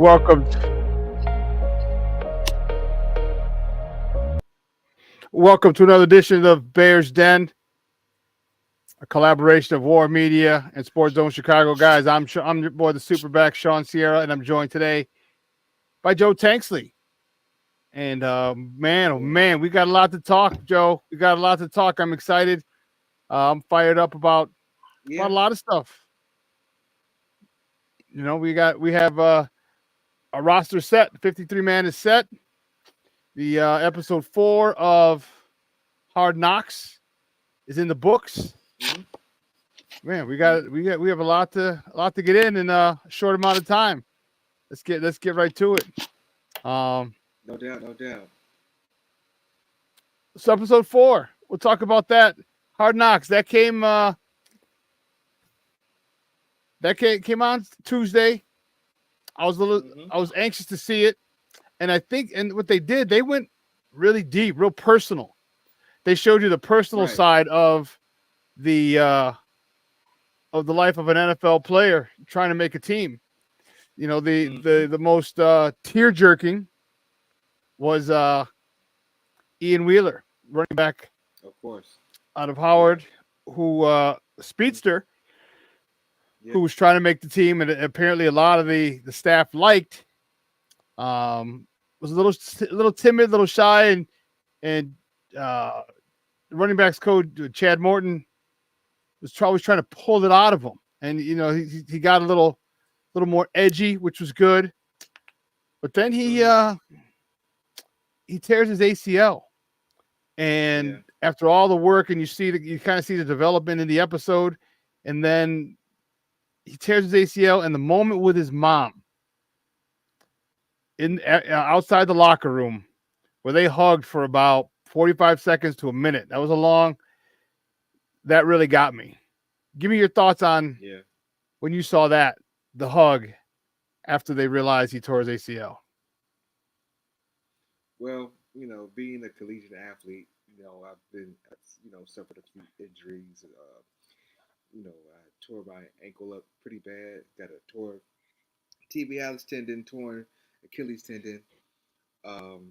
Welcome. Welcome to another edition of Bears Den, a collaboration of War Media and Sports Zone Chicago. Guys, I'm your boy, the SuperBack Shawn Sierra, and I'm joined today by Joe Tanksley. And man, oh man, we got a lot to talk, Joe. We got a lot to talk. I'm excited. I'm fired up about a lot of stuff. You know, we have a roster set. 53 man is set. The episode 4 of Hard Knocks is in the books. Mm-hmm. Man, we have a lot to get in a short amount of time. Let's get right to it. No doubt. So episode 4, we'll talk about that. Hard Knocks that came on Tuesday. I was anxious to see it, and I think what they did, they went really deep, real personal. They showed you the personal side of the life of an NFL player trying to make a team. You know, the most tear-jerking was Ian Wheeler, running back, of course, out of Howard, who speedster, who was trying to make the team, and apparently a lot of the staff liked. Was a little timid, a little shy, and running backs coach Chad Morton was always trying to pull it out of him, and you know he got a little more edgy, which was good. But then he tears his ACL, and after all the work, and you kind of see the development in the episode, and then he tears his ACL, and the moment with his mom outside the locker room where they hugged for about 45 seconds to a minute. That really got me. Give me your thoughts on when you saw the hug after they realized he tore his ACL. Well, you know, being a collegiate athlete, you know, I've been, suffered a few injuries. I tore my ankle up pretty bad. Got a tore tibialis tendon, torn Achilles tendon, up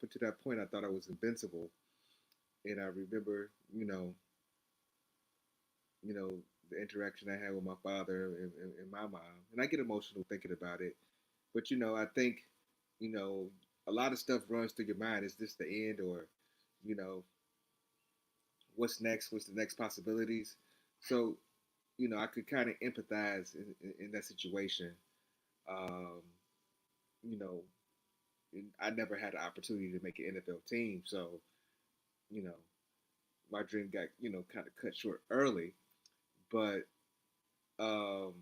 until that point, I thought I was invincible. And I remember, the interaction I had with my father and my mom. And I get emotional thinking about it. But, I think, a lot of stuff runs through your mind. Is this the end, or, what's next? What's the next possibilities? So, I could kind of empathize in that situation. You know, I never had the opportunity to make an NFL team. So, you know, my dream got, kind of cut short early. But, if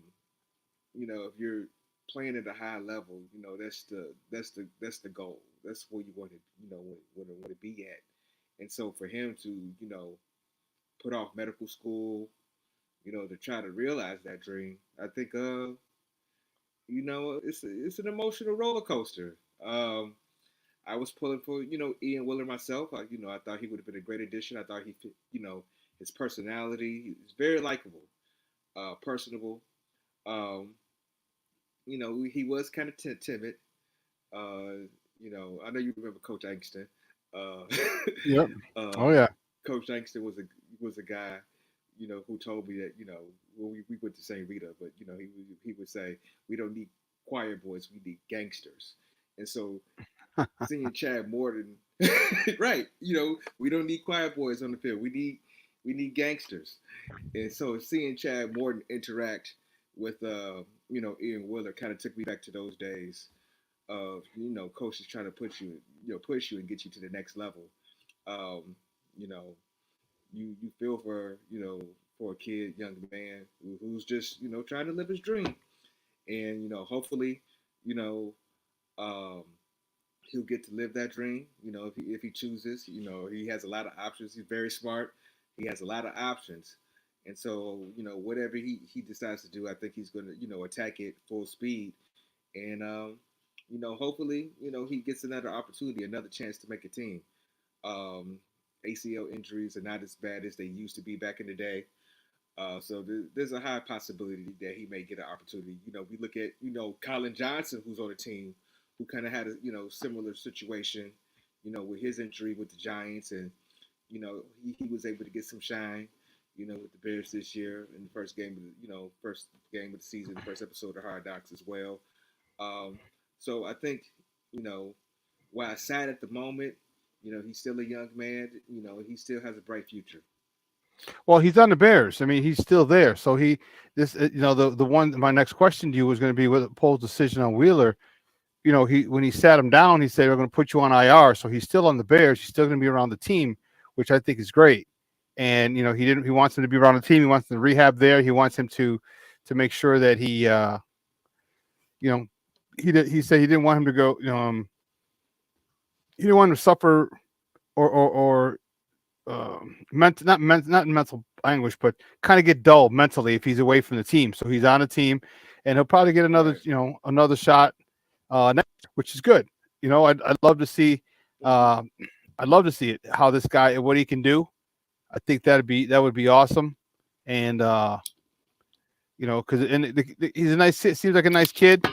you're playing at a high level, that's the goal. That's where you want to, want to be at. And so for him to, put off medical school, to try to realize that dream, I think, it's an emotional roller coaster. I was pulling for, Ian Wheeler myself. I thought he would have been a great addition. I thought he fit, his personality. He's very likable, personable. He was kind of timid. I know you remember Coach Angston. Yep. Oh yeah. Coach Angston was a guy, who told me that, we went to St. Rita, but he would say, we don't need choir boys, we need gangsters. And so seeing Chad Morton, right? We don't need choir boys on the field. We need gangsters. And so seeing Chad Morton interact with Ian Wheeler kind of took me back to those days of coaches trying to push you and get you to the next level. You feel for for a kid, young man who's just trying to live his dream, and hopefully um, he'll get to live that dream. If he chooses, he has a lot of options. He's very smart. He has a lot of options. And so, whatever he decides to do, I think he's going to, attack it full speed. And, hopefully, he gets another opportunity, another chance to make a team. ACL injuries are not as bad as they used to be back in the day. There's a high possibility that he may get an opportunity. We look at Colin Johnson, who's on the team, who kind of had a similar situation, with his injury with the Giants, and he was able to get some shine, with the Bears this year in the first game of the season, the first episode of Hard Knocks as well. Um, so I think you know while I sad at the moment, he's still a young man. He still has a bright future. Well, he's on the Bears. I mean, he's still there. So the one. My next question to you was going to be with Pohl's decision on Wheeler. He when he sat him down, he said, "We're going to put you on IR." So he's still on the Bears. He's still going to be around the team, which I think is great. And he didn't. He wants him to be around the team. He wants him to rehab there. He wants him to make sure that you know, he said he didn't want him to go. He didn't want him to suffer or not mental anguish, but kind of get dull mentally if he's away from the team. So he's on a team, and he'll probably get another, Right. another shot next year, which is good. I'd love to see, Mm-hmm. uh, I'd love to see it how this guy what he can do. I think that would be awesome, and because he's a nice, seems like a nice kid.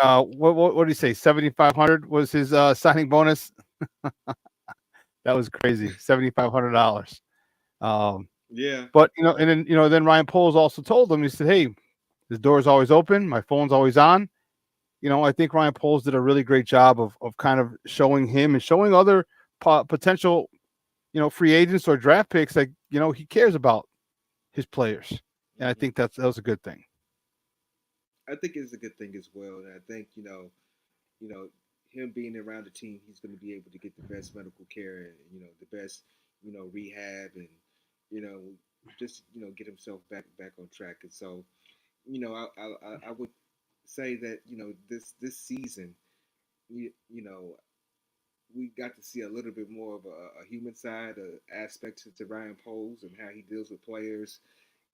What did he say? 7,500 was his signing bonus. That was crazy. $7,500. Um, Yeah. But and then then Ryan Poles also told him. He said, "Hey, this door is always open. My phone's always on." I think Ryan Poles did a really great job of kind of showing him and showing other potential free agents or draft picks that he cares about his players, and I Mm-hmm. think that was a good thing. I think it's a good thing as well, and I think you know, him being around the team, he's going to be able to get the best medical care and the best rehab and you know just get himself back on track. And so I would say that this season you know we got to see a little bit more of a human side, aspect to Ryan Poles and how he deals with players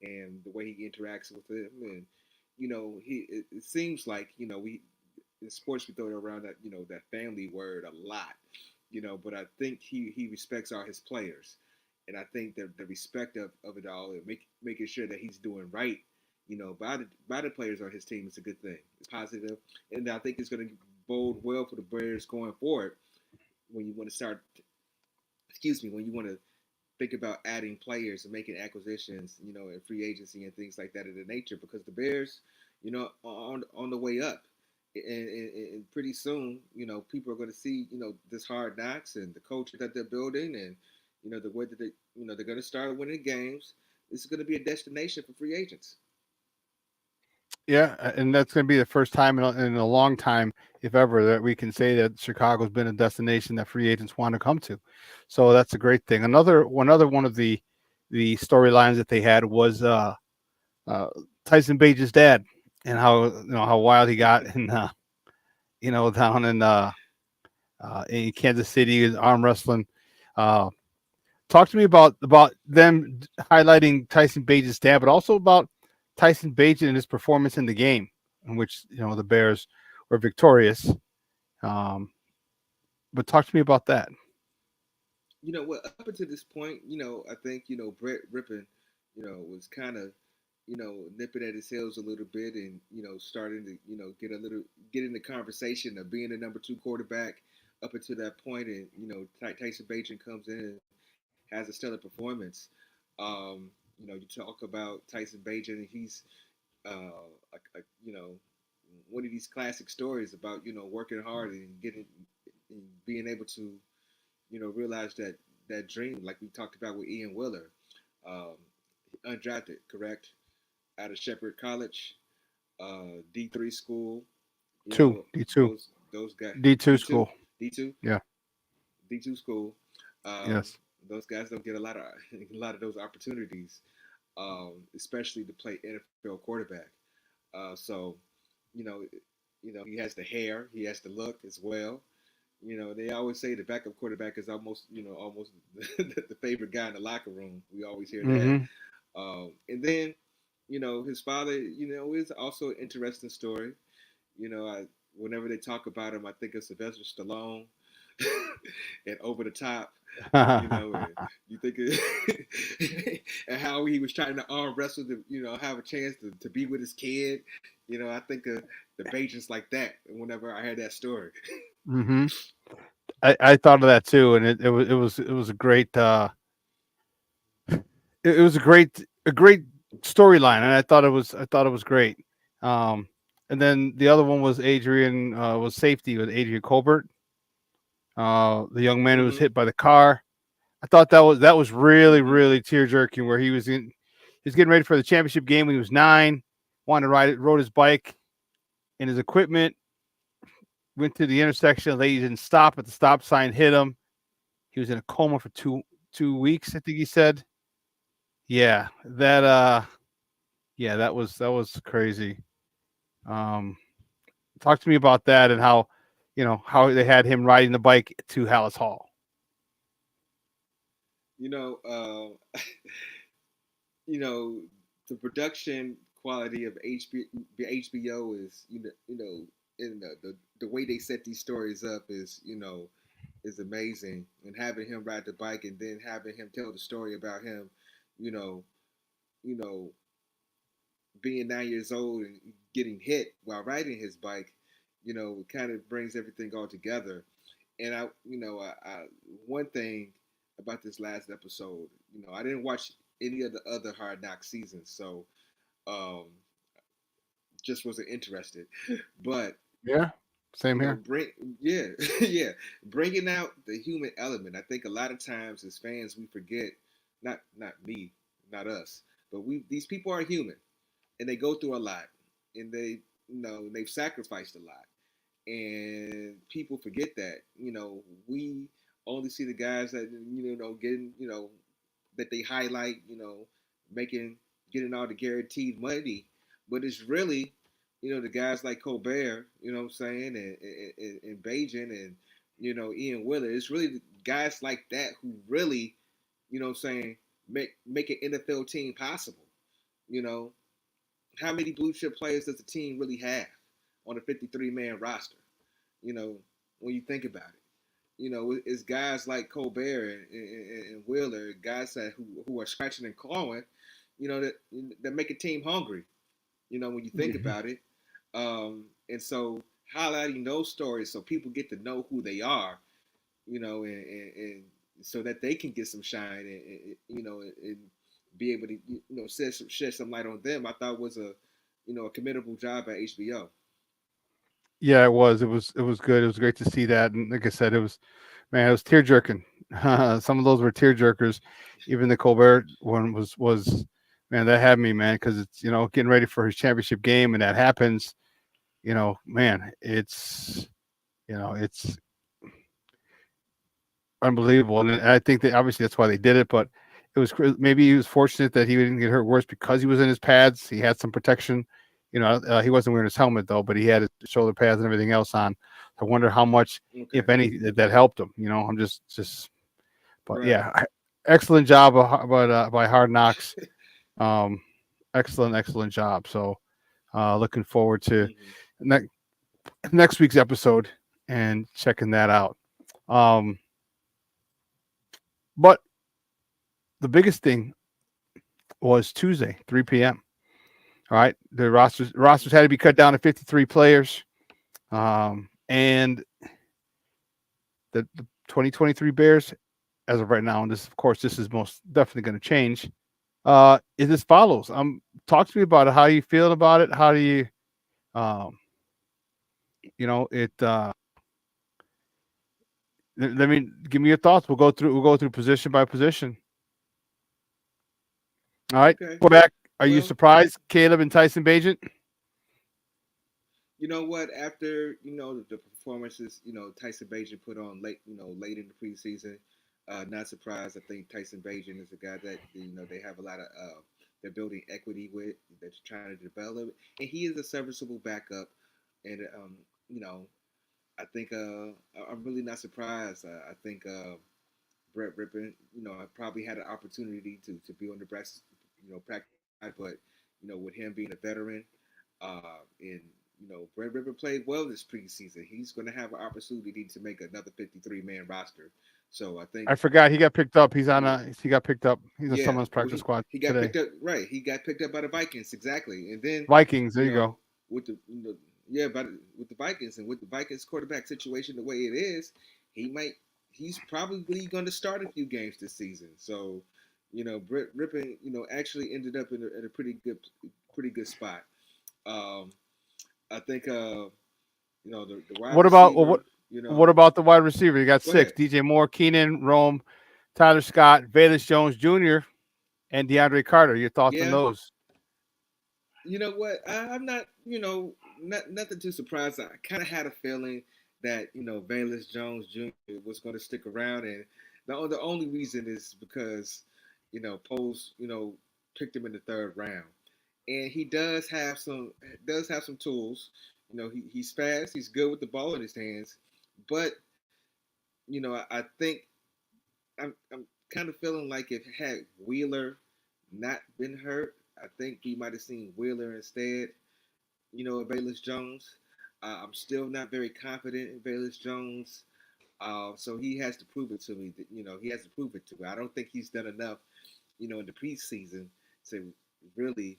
and the way he interacts with them. And it seems like we in sports we throw around that that family word a lot, but I think he respects all his players, and I think that the respect of it all and making sure that he's doing right, by the players on his team is a good thing. It's positive, and I think it's going to bode well for the Bears going forward when you want to start. Excuse me, when you want to think about adding players and making acquisitions, and free agency and things like that of the nature, because the Bears, are on the way up, and pretty soon, people are going to see, this hard knocks and the culture that they're building, and the way that they're going to start winning games. This is going to be a destination for free agents. Yeah, and that's going to be the first time in a long time, if ever, that we can say that Chicago's been a destination that free agents want to come to. So that's a great thing. One of the storylines that they had was uh, Tyson Bage's dad and how wild he got and down in Kansas City in arm wrestling. Uh, Talk to me about them highlighting Tyson Bage's dad, but also about Tyson Bage and his performance in the game, in which the Bears were victorious. Um, but talk to me about that. Well, up until this point, I think Brett Rippon, was kind of nipping at his heels a little bit, and starting to get in the conversation of being the number two quarterback up until that point, and Tyson Bagent comes in and has a stellar performance. You talk about Tyson Bagent, and he's one of these classic stories about working hard and getting and being able to realize that dream, like we talked about with Ian Willer, um, undrafted, correct, out of Shepherd College, D3 school. Two D two Those guys, D2 D two, school. D two, Yeah. D2 school. Um, Yes. those guys don't get a lot of a lot of those opportunities, especially to play NFL quarterback. So, you know, he has the hair, he has the look as well. They always say the backup quarterback is almost the favorite guy in the locker room. We always hear that. Mm-hmm. And then, his father, is also an interesting story. I Whenever they talk about him, I think of Sylvester Stallone, and over the top, and you think and how he was trying to arm wrestle to, have a chance to be with his kid. I think of the Bajans like that whenever I heard that story. hmm I thought of that too, and it was a great it was a great storyline, and I thought it was great. Um, and then the other one was Adrian was safety with Adrian Colbert, the young man who was Mm-hmm. hit by the car. I thought that was really Mm-hmm. really tear jerking, where he was getting ready for the championship game when he was 9, wanted to rode his bike, and his equipment went to the intersection. The lady didn't stop at the stop sign, hit him. He was in a coma for two weeks, I think he said. Yeah, that was crazy. Um, Talk to me about that and how they had him riding the bike to Hallis Hall. You know, you know, the production quality of HBO is, in the way they set these stories up is amazing. And having him ride the bike and then having him tell the story about him, you know, you know, being 9 years old and getting hit while riding his bike, it kind of brings everything all together. And one thing about this last episode, I didn't watch any of the other Hard Knock seasons, so um, just wasn't interested. But Yeah, same here. bring yeah, yeah, bringing out the human element. I think a lot of times as fans we forget, not me, not us, but these people are human and they go through a lot, and they've sacrificed a lot, and people forget that. We only see the guys that getting that they highlight, making getting all the guaranteed money, but it's really the guys like Colbert, what I'm saying, and Bajan and Ian Wheeler. It's really the guys like that who really, what I'm saying, make an NFL team possible. You know, how many blue chip players does the team really have on a 53-man roster? You know, when you think about it, it's guys like Colbert and Wheeler, guys who are scratching and clawing, that make a team hungry. When you think Mhm. about it, and so highlighting those stories so people get to know who they are, and so that they can get some shine and be able to shed some light on them. I thought was a commendable job by HBO. Yeah, it was. It was good. It was great to see that. And like I said, it was tear jerking. Some of those were tear jerkers. Even the Colbert one was man, that had me, man, because it's getting ready for his championship game, and that happens. Man, it's unbelievable. And I think that obviously that's why they did it, but maybe he was fortunate that he didn't get hurt worse because he was in his pads. He had some protection. He wasn't wearing his helmet though, but he had his shoulder pads and everything else on. I wonder how much, Okay, if any, that helped him. I'm just, but right. yeah, excellent job by Hard Knocks. Um, excellent job. So, looking forward to Mm-hmm. ne- next week's episode and checking that out. Um, but the biggest thing was Tuesday, 3 p.m. All right, the rosters had to be cut down to 53 players, and the 2023 Bears, as of right now, and this, of course, this is most definitely going to change. Is as follows. Talk to me about it. How you feel about it? How do you, um, it? Let me give me your thoughts. We'll go through position by position. All right, Okay. quarterback. Are you Well, surprised, Caleb and Tyson Bagent? you know what? After the performances, Tyson Bajan put on late in the preseason, not surprised. I think Tyson Bajan is a guy that they have a lot of they're building equity with, that they're trying to develop, and he is a serviceable backup. And you know, I think I'm really not surprised. I think Brett Rippon, I probably had an opportunity to be on the practice, practice side, but with him being a veteran, and Brett Rippon played well this preseason. He's going to have an opportunity to make another 53-man roster. So I think I forgot he got picked up. He got picked up. He's on yeah, someone's well practice squad he got today. picked up right. He got picked up by the Vikings exactly, and then Vikings. There you you know go. with the yeah, but with the Vikings and with the Vikings quarterback situation the way it is, he might he's probably going to start a few games this season. So Britt Rippon actually ended up in a pretty good spot. Um, I think the wide What about receiver. what about the wide receiver? You got Go six: ahead. DJ Moore, Keenan, Rome, Tyler Scott, Velus Jones Jr., and DeAndre Carter. Your thoughts on Yeah, those? you know what? I'm not, nothing too surprised. I kind of had a feeling that Velus Jones Jr. was going to stick around, and the only reason is because Post picked him in the third round, and he does have some tools. He's fast. He's good with the ball in his hands, but I think I'm kind of feeling like if had Wheeler not been hurt, I think we might have seen Wheeler instead. Of Velus Jones. I'm still not very confident in Velus Jones. So he has to prove it to me. That, he has to prove it to me. I don't think he's done enough, in the preseason to really,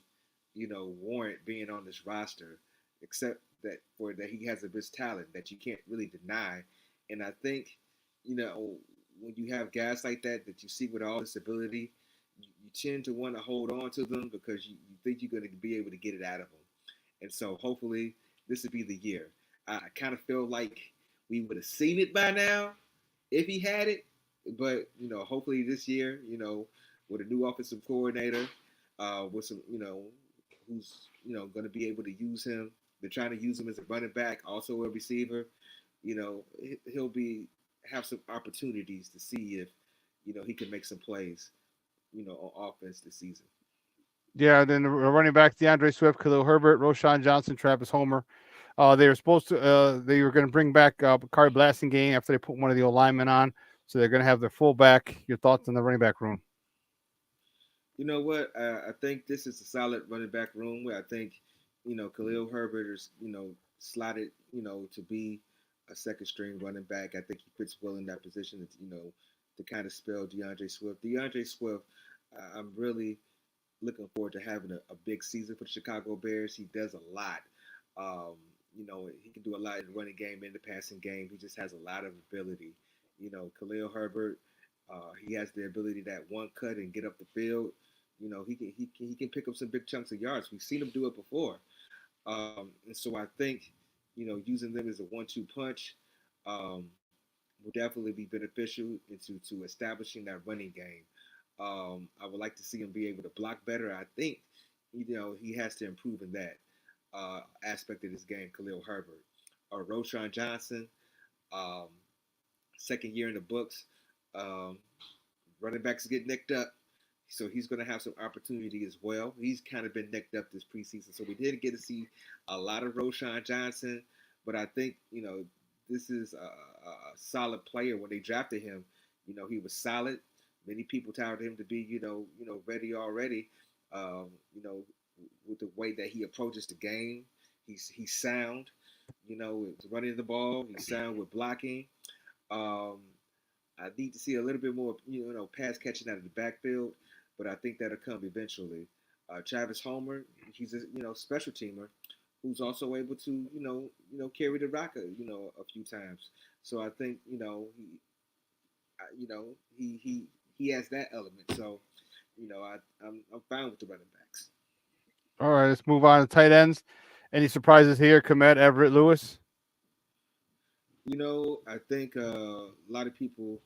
warrant being on this roster. Except that he has a bit talent that you can't really deny. And I think, when you have guys like that you see with all this ability, you tend to want to hold on to them because you think you're going to be able to get it out of them. And so hopefully this would be the year. I kind of feel like we would have seen it by now if he had it. But, hopefully this year, with a new offensive coordinator, with some, who's, going to be able to use him. They're trying to use him as a running back, also a receiver. He'll have some opportunities to see if, he can make some plays, on offense this season. Yeah. Then the running back DeAndre Swift, Khalil Herbert, Roshan Johnson, Travis Homer. They were supposed to. They were going to bring back Bakari Blasting game after they put one of the linemen on. So they're going to have their fullback. Your thoughts on the running back room? You know what? I think this is a solid running back room where I think, Khalil Herbert is, slotted, to be a second string running back. I think he fits well in that position, to kind of spell DeAndre Swift. DeAndre Swift, I'm really looking forward to having a big season for the Chicago Bears. He does a lot. He can do a lot in the running game and the passing game. He just has a lot of ability. Khalil Herbert, he has the ability that one cut and get up the field. He can pick up some big chunks of yards. We've seen him do it before. And so I think, using them as a 1-2 punch um, will definitely be beneficial to establishing that running game. I would like to see him be able to block better. I think, he has to improve in that aspect of this game. Khalil Herbert, or Roshan Johnson, um, second year in the books. Um, Running backs get nicked up, so he's going to have some opportunity as well. He's kind of been nicked up this preseason, so we didn't get to see a lot of Roshan Johnson, but I think this is a solid player. When they drafted him, he was solid. Many people touted him to be ready already. Um, you know, with the way that he approaches the game, he's sound. With running the ball, he's sound with blocking. Um, I need to see a little bit more, pass catching out of the backfield, but I think that'll come eventually. Travis Homer, he's a special teamer who's also able to carry the rock a few times. So I think he has that element. So I'm fine with the running backs. All right, let's move on to tight ends. Any surprises here? Komet, Everett, Lewis. I think a lot of people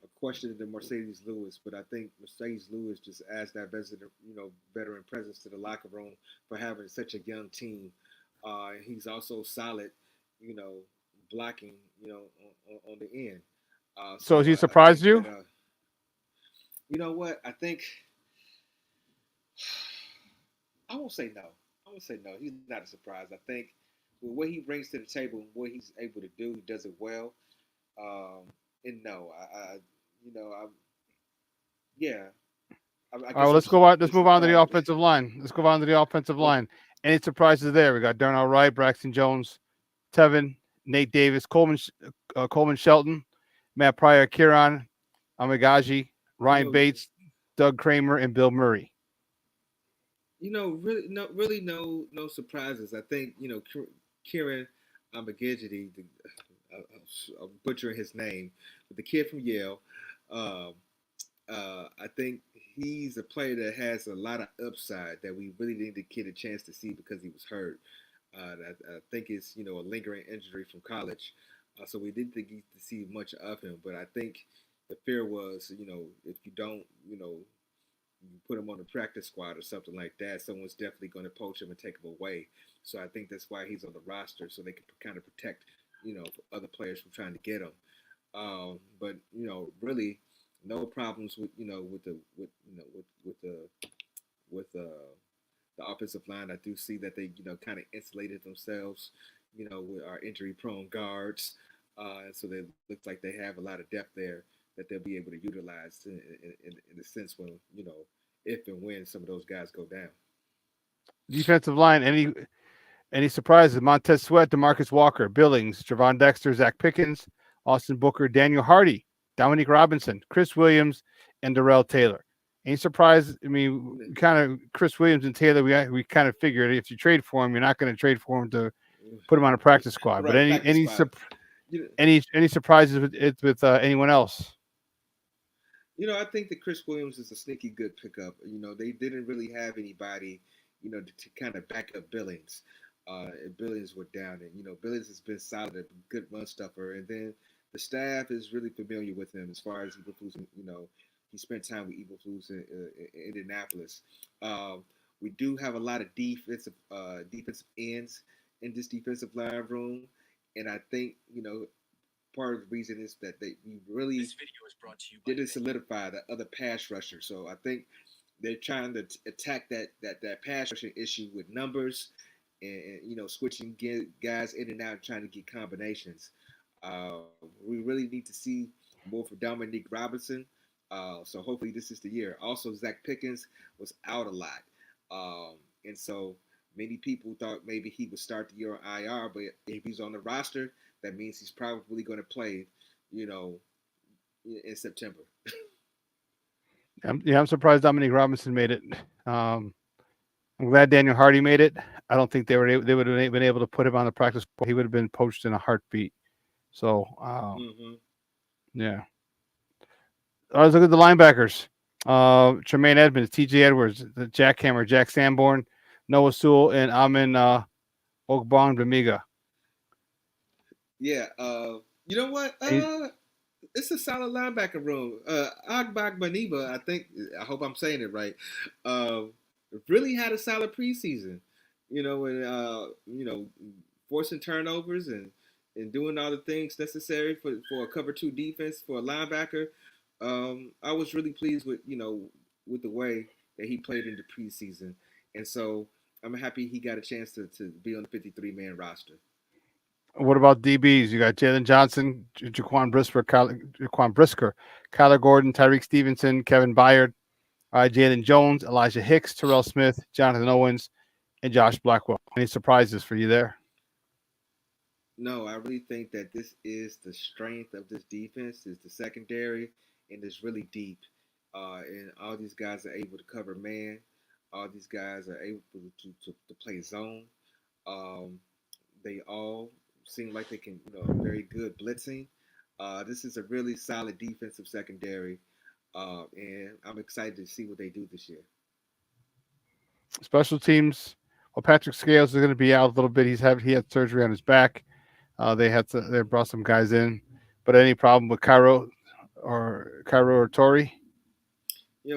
are questioning the Mercedes Lewis, but I think Mercedes Lewis just adds that veteran presence to the locker room for having such a young team. He's also solid, you know, blocking, on the end. So has So he I surprised think you? that, you know what? I think I won't say no. I won't say no. He's not a surprise. I think with what he brings to the table and what he's able to do, he does it well. And no, I yeah, I All right, guess well, I'm let's just go on. Let's move on to the surprised. offensive line. Let's go on to the offensive Oh, line. Any surprises there? We got Darnell Wright, Braxton Jones, Tevin, Nate Davis, Coleman Shelton, Matt Pryor, Kieran Amagaji, You Ryan know, Bates, Doug Kramer, and Bill Murray. really no surprises. I think Kieran Amagidgety, I'm butchering his name, but the kid from Yale. Um, I think he's a player that has a lot of upside that we really didn't get a chance to see because he was hurt. I think it's a lingering injury from college, so we didn't get to see much of him. But I think the fear was, if you don't, you put him on the practice squad or something like that, someone's definitely going to poach him and take him away. So I think that's why he's on the roster, so they can kind of protect, other players from trying to get him. But really, no problems with with the offensive line. I do see that they kind of insulated themselves, with our injury-prone guards, so they looks like they have a lot of depth there that they'll be able to utilize in a sense when if and when some of those guys go down. Defensive line, any surprises? Montez Sweat, DeMarcus Walker, Billings, Javon Dexter, Zach Pickens, Austin Booker, Daniel Hardy, Dominique Robinson, Chris Williams, and Darrell Taylor. Any surprise? I mean, kind of Chris Williams and Taylor. We kind of figured if you trade for him, you're not going to trade for him to put him on a practice squad. But Right, practice squad. any surprises with anyone else? I think that Chris Williams is a sneaky good pickup. They didn't really have anybody, to kind of back up Billings. Billings were down, and Billings has been solid, a good run stuffer, and then the staff is really familiar with him as far as Eberflus. He spent time with Eberflus in Indianapolis. We do have a lot of defensive ends in this defensive line room, and I think part of the reason is that we really didn't solidify the other pass rusher. So I think they're trying to attack that pass rushing issue with numbers and switching guys in and out, trying to get combinations. We really need to see more for Dominique Robinson. So hopefully this is the year. Also, Zach Pickens was out a lot, and so many people thought maybe he would start the year on IR, but if he's on the roster, that means he's probably going to play, in September. I'm surprised Dominique Robinson made it. I'm glad Daniel Hardy made it. I don't think they would have been able to put him on the practice squad. He would have been poached in a heartbeat. So yeah. Let's look at the linebackers. Tremaine Edmonds, T.J. Edwards, the Jackhammer, Jack Sanborn, Noah Sewell, and Amin Ogbon Bamiga. Yeah. You know what? It's a solid linebacker room. Agbak Baniba, I hope I'm saying it right. Uh, really had a solid preseason. And forcing turnovers and doing all the things necessary for a cover two defense for a linebacker. I was really pleased with the way that he played in the preseason, and so I'm happy he got a chance to be on the 53-man roster. What about DBs? You got Jalen Johnson, Jaquan Brisker, Kyler Gordon, Tyreek Stevenson, Kevin Byard, Jalen Jones, Elijah Hicks, Terrell Smith, Jonathan Owens, and Josh Blackwell. Any surprises for you there? No, I really think that this is the strength of this defense is the secondary and it's really deep. And all these guys are able to cover man. All these guys are able to play zone. Um, they all seem like they can, very good blitzing. This is a really solid defensive secondary, and I'm excited to see what they do this year. Special teams. Well, Patrick Scales is going to be out a little bit. He had surgery on his back. They brought some guys in, but any problem with Cairo or Tori?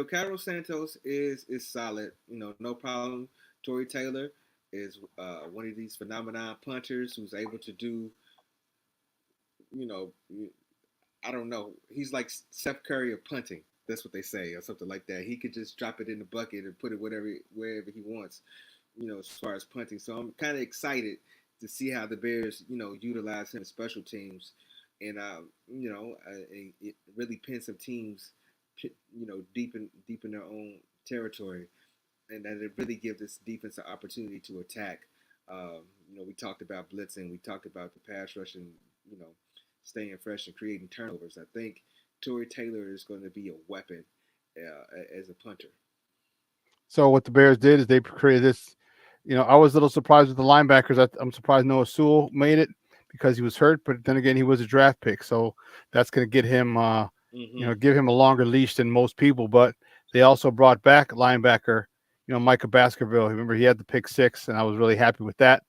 Carlos Santos is solid. No problem. Tory Taylor is one of these phenomenon punchers who's able to do, you know, I don't know. He's like Steph Curry of punting. That's what they say, or something like that. He could just drop it in the bucket and put it wherever he wants. As far as punting. So I'm kind of excited to see how the Bears, utilize him in special teams, and it really pin some teams, deep in their own territory, and that it really gives this defense an opportunity to attack. We talked about blitzing, we talked about the pass rushing, staying fresh and creating turnovers. I think Torrey Taylor is going to be a weapon as a punter. So what the Bears did is they created this. I was a little surprised with the linebackers. I'm surprised Noah Sewell made it because he was hurt, but then again, he was a draft pick, so that's going to get him, Mm-hmm. give him a longer leash than most people. But they also brought back linebacker, Micah Baskerville. Remember, he had the pick six, and I was really happy with that.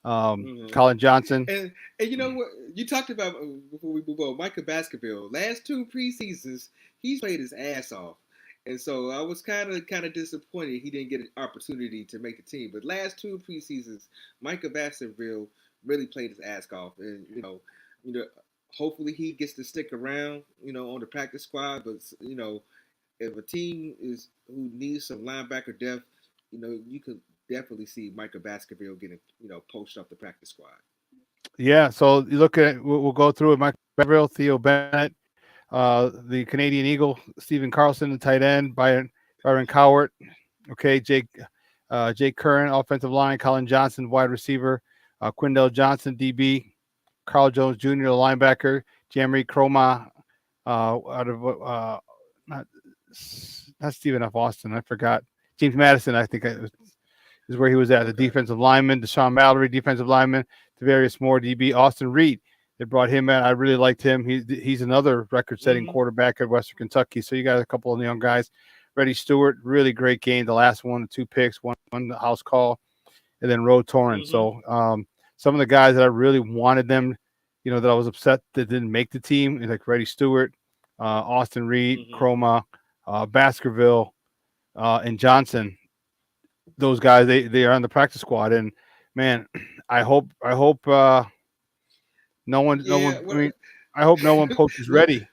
Mm-hmm. Colin Johnson. And you know what you talked about before we move on, Micah Baskerville. Last two preseasons, he's played his ass off, and so I was kind of disappointed he didn't get an opportunity to make the team. But last two preseasons, Micah Baskerville really played his ass off, and hopefully he gets to stick around, on the practice squad. But if a team is who needs some linebacker depth, you could definitely see Micah Baskerville getting, poached off the practice squad. Yeah, so you look at we'll go through it. Mike Beverell, Theo Bennett, the Canadian Eagle, Stephen Carlson, the tight end, Byron Cowart, okay, Jake Curran, offensive line, Colin Johnson, wide receiver, Quindell Johnson, DB, Carl Jones Jr., the linebacker, Jamari Croma, out of not not Stephen F. Austin, I forgot. James Madison, I think is where he was at. The Okay. defensive lineman, Deshaun Mallory, defensive lineman, Devarius Moore, DB, Austin Reed. They brought him in. I really liked him. He's another record-setting Mm-hmm. quarterback at Western Kentucky. So you got a couple of young guys. Reddy Stewart, really great game. The last one, 2 picks, one house call, and then Roe Torrance. Mm-hmm. So some of the guys that I really wanted them, that I was upset that didn't make the team, like Reddy Stewart, Austin Reed, Mm-hmm. Croma, Baskerville, and Johnson. Those guys, they are on the practice squad, and man, I hope no one no Yeah. one. I mean, I hope no one poaches Look, ready.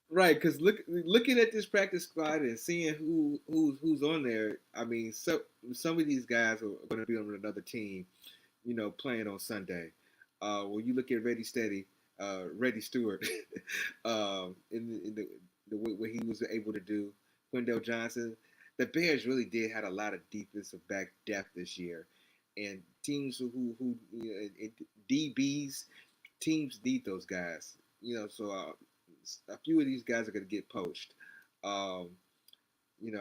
right, because looking at this practice squad and seeing who's on there, I mean, some of these guys are going to be on another team, playing on Sunday. When you look at Reddy Stewart, in the what he was able to do, Quindell Johnson, the Bears really did had a lot of defensive back depth this year, and teams who DBs teams need those guys. So a few of these guys are going to get poached. Um,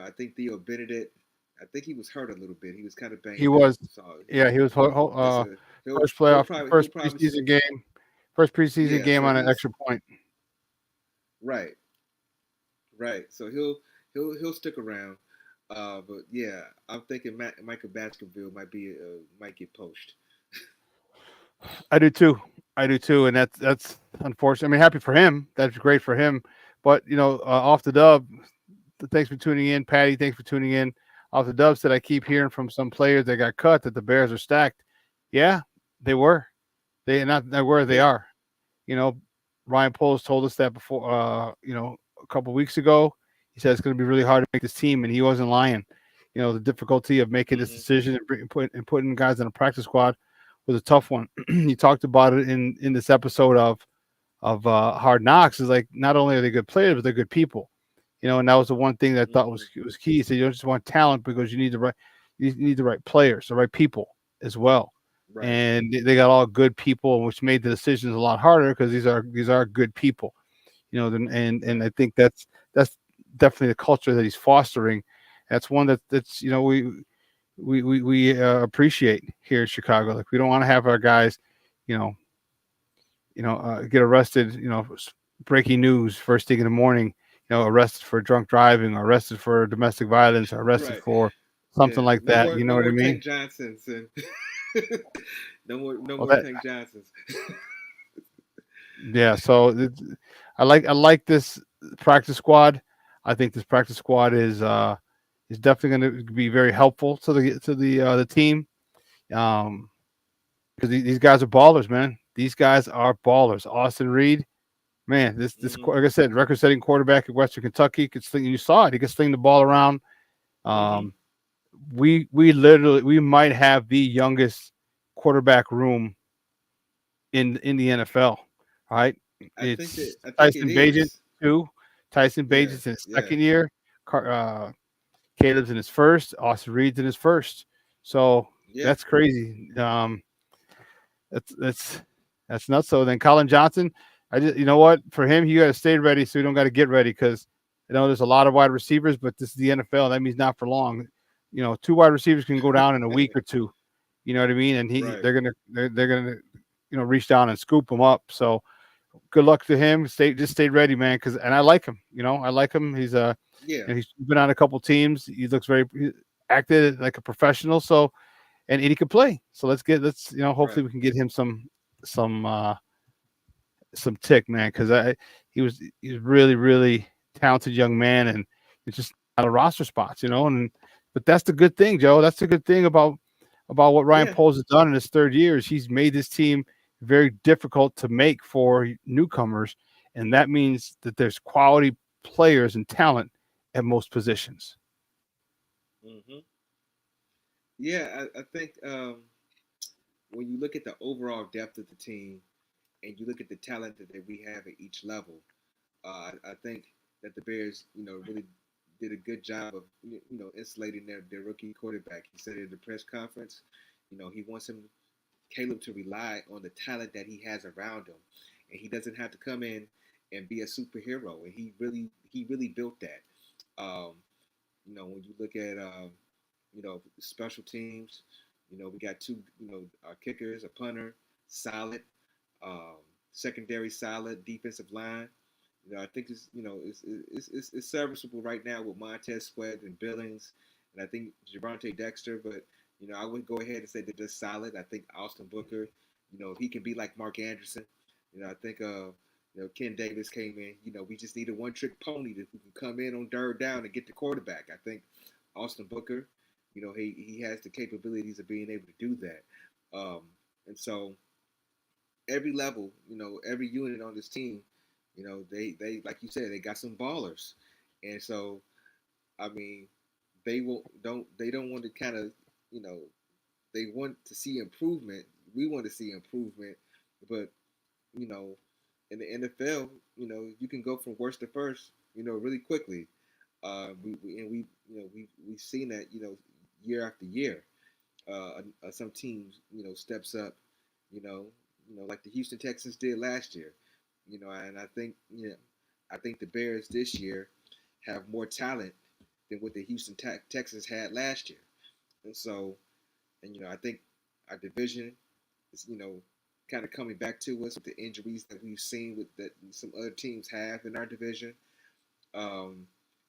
I think Theo Benedict. I think he was hurt a little bit. He was kind of He banged up. was, So yeah, he was that's a first playoff, he'll first probably preseason game, first preseason yeah. game So on an he's extra point. right, right. So he'll stick around. But yeah, I'm thinking Michael Baskerville might get poached. I do too. I do too, and that's unfortunate. I mean, happy for him. That's great for him. But off the dub. Thanks for tuning in, Patty. Thanks for tuning in. Off the dub said I keep hearing from some players that got cut that the Bears are stacked. Yeah, they were. They were. They Yeah. are. You know, Ryan Poles told us that before. A couple of weeks ago. He said it's going to be really hard to make this team, and he wasn't lying. The difficulty of making this Mm-hmm. decision and putting guys in a practice squad was a tough one. He talked about it in this episode of Hard Knocks. Is like not only are they good players, but they're good people. And that was the one thing that I thought Mm-hmm. was key. So you don't just want talent because you need the right players, the right people as well. Right. And they got all good people, which made the decisions a lot harder because these are good people. And Right. I think that's definitely the culture that he's fostering. That's one that's we appreciate here in Chicago. Like we don't want to have our guys, you know, get arrested. Breaking news first thing in the morning. Arrested for drunk driving, or arrested for domestic violence, or arrested Right. for Yeah. something like that. You know No what I more mean? Tank Johnsons and no Well, more Tank Johnsons. yeah. So I like this practice squad. I think this practice squad is definitely going to be very helpful to the team. Um, because these guys are ballers, man. These guys are ballers. Austin Reed, man, this Mm-hmm. like I said, record-setting quarterback at Western Kentucky could sling. You saw it. He could sling the ball around. Mm-hmm. Um, we might have the youngest quarterback room in the NFL. All right, it's I think it Tyson Bagent is. too. Tyson Yeah. Bagent's in his Yeah. second year. Caleb's in his first. Austin Reed's in his first. So Yeah. that's crazy. That's That's nuts. So then Colin Johnson, I just you know what for him, you got to stay ready so you don't got to get ready because there's a lot of wide receivers, but this is the NFL. That means not for long. Two wide receivers can go down in a week or two. You know what I mean? And Right. they're gonna reach down and scoop him up. So good luck to him. Stay ready, man. And I like him. I like him. Yeah. He's been on a couple teams. He looks he acted like a professional. So and he can play. So Right. hopefully we can get him some some tick, man, because he's really really talented young man, and it's just out of roster spots, and but that's the good thing, Joe. That's the good thing about what Ryan Yeah. Poles has done in his third year is he's made this team very difficult to make for newcomers, and that means that there's quality players and talent at most positions. Hmm. Yeah. I think when you look at the overall depth of the team and you look at the talent that we have at each level, I think that the Bears, really did a good job of, insulating their rookie quarterback. He said at the press conference, he wants Caleb to rely on the talent that he has around him, and he doesn't have to come in and be a superhero. And he really built that. Um, when you look at special teams, we got two, our kickers, a punter, solid, um, secondary solid, defensive line. I think it's serviceable right now with Montez Sweat and Billings, and I think Gervonta Dexter. But I would go ahead and say that they're solid. I think Austin Booker, if he can be like Mark Anderson, I think Ken Davis came in. We just need a one-trick pony that who can come in on third down and get the quarterback. I think Austin Booker, he has the capabilities of being able to do that, um, and so every level, every unit on this team, they like you said, they got some ballers, and so I mean, they don't want to kind of, you know, they want to see improvement. We want to see improvement, but you know, in the NFL, you can go from worst to first, really quickly. We've seen that, year after year. Some teams, steps up, you know, like the Houston Texans did last year, and I think the Bears this year have more talent than what the Houston Texans had last year, and so, and I think our division is, kind of coming back to us with the injuries that we've seen with that some other teams have in our division, um,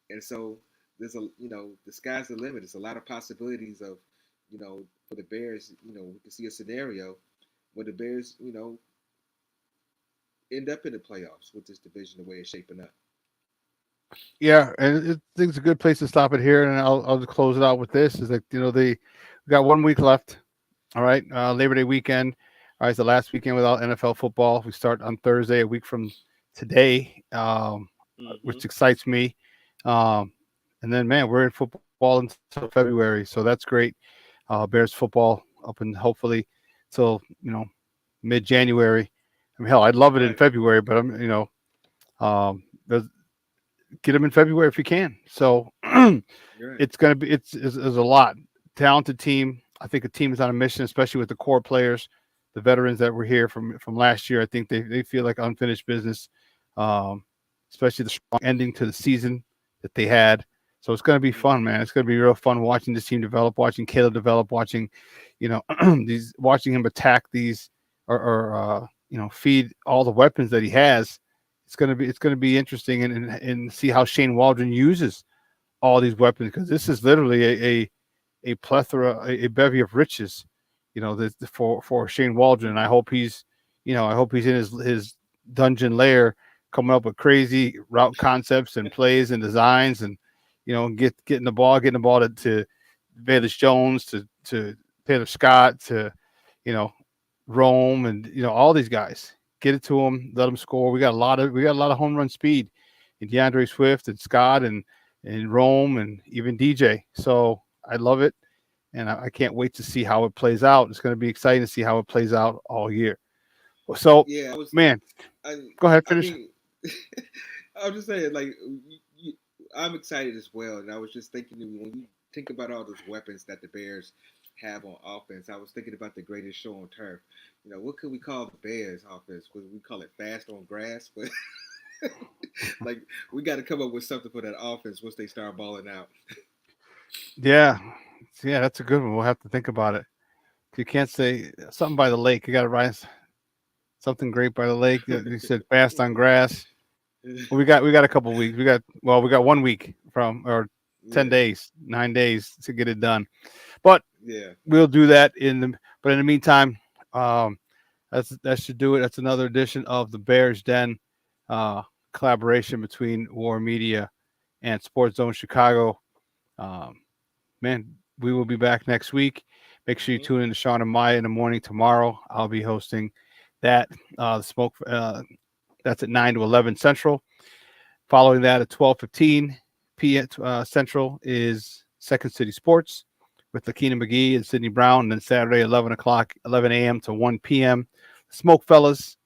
and so there's the sky's the limit. There's a lot of possibilities of, for the Bears. We can see a scenario where the Bears, end up in the playoffs with this division the way it's shaping up. Yeah, and I think it's a good place to stop it here, and I'll just close it out with this: is that we got 1 week left. All right, Labor Day weekend. All right, it's the last weekend without NFL football. We start on Thursday, a week from today, Mm-hmm. which excites me. Um, and then, man, we're in football until February, so that's great. Bears football up and hopefully till mid January. I mean, hell, I'd love it in Right. February, but there's get them in February if you can. So You're right. it's gonna be it's a lot talented team. I think the team is on a mission, especially with the core players, the veterans that were here from last year. I think they feel like unfinished business, um, especially the strong ending to the season that they had. So it's going to be fun, Mm-hmm. man. It's going to be real fun watching this team develop, watching Caleb develop, watching, watching him attack these or feed all the weapons that he has. It's going to be interesting and see how Shane Waldron uses all these weapons because this is literally a plethora, a bevy of riches, for Shane Waldron. And I hope he's in his dungeon lair coming up with crazy route concepts and plays and designs and getting the ball to Bayless Jones to Taylor Scott to you know Rome and all these guys. Get it to them, let them score. We got a lot of home run speed in DeAndre Swift and Scott and Rome and even DJ. So I love it, and I can't wait to see how it plays out. It's going to be exciting to see how it plays out all year. So, Yeah, man, I, go ahead, I finish. mean, I was just saying, like, I'm excited as well, and I was just thinking when you think about all those weapons that the Bears have on offense. I was thinking about the greatest show on turf. You know, what could we call the Bears offense? Would we call it fast on grass? But like, we got to come up with something for that offense once they start balling out. Yeah, yeah, that's a good one. We'll have to think about it. You can't say something by the lake. You got to write something great by the lake. You said fast on grass. Well, we got a couple weeks. We got 1 week or 10 Yeah, days, 9 days to get it done. But yeah, we'll do that but in the meantime, that should do it. That's another edition of the Bears Den uh, collaboration between War Media and Sports Zone Chicago. Um, man, we will be back next week. Make sure you hmm tune in to Sean and Maya in the morning tomorrow. I'll be hosting that. The smoke. That's at 9 to 11 Central. Following that at 12:15 p.m. Central is Second City Sports with Lakina McGee and Sidney Brown. And then Saturday, 11 a.m. to 1 p.m. Smoke Fellas.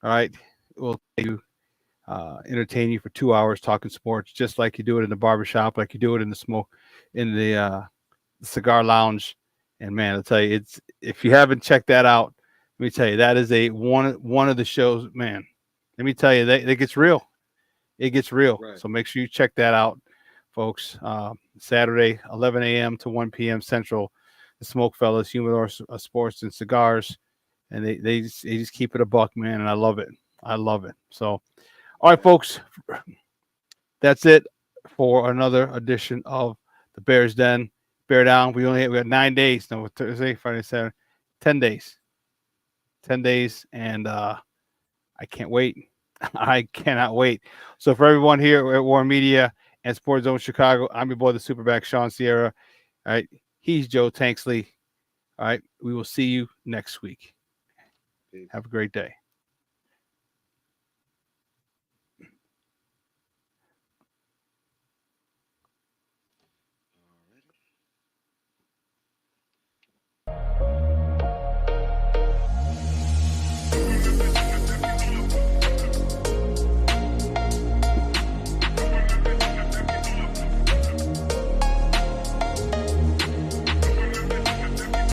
All right. We'll entertain you for 2 hours talking sports, just like you do it in the barbershop, like you do it in the cigar lounge. And man, I'll tell you, if you haven't checked that out, let me tell you, that is one of the shows, man. Let me tell you, it gets real. It gets real. right. So make sure you check that out, folks. Saturday, 11 a.m. to 1 p.m. Central. The Smoke Fellas, Humidor Sports and Cigars, and they just keep it a buck, man. And I love it. I love it. So, all right, folks, that's it for another edition of the Bears Den. Bear down. We got 9 days. No, Thursday, Friday, Saturday, 10 days. 10 days, and I can't wait. I cannot wait. So for everyone here at War Media and Sports Zone Chicago, I'm your boy, the Superback Shawn Sierra. All right. He's Joe Tanksley. All right. We will see you next week. Peace. Have a great day.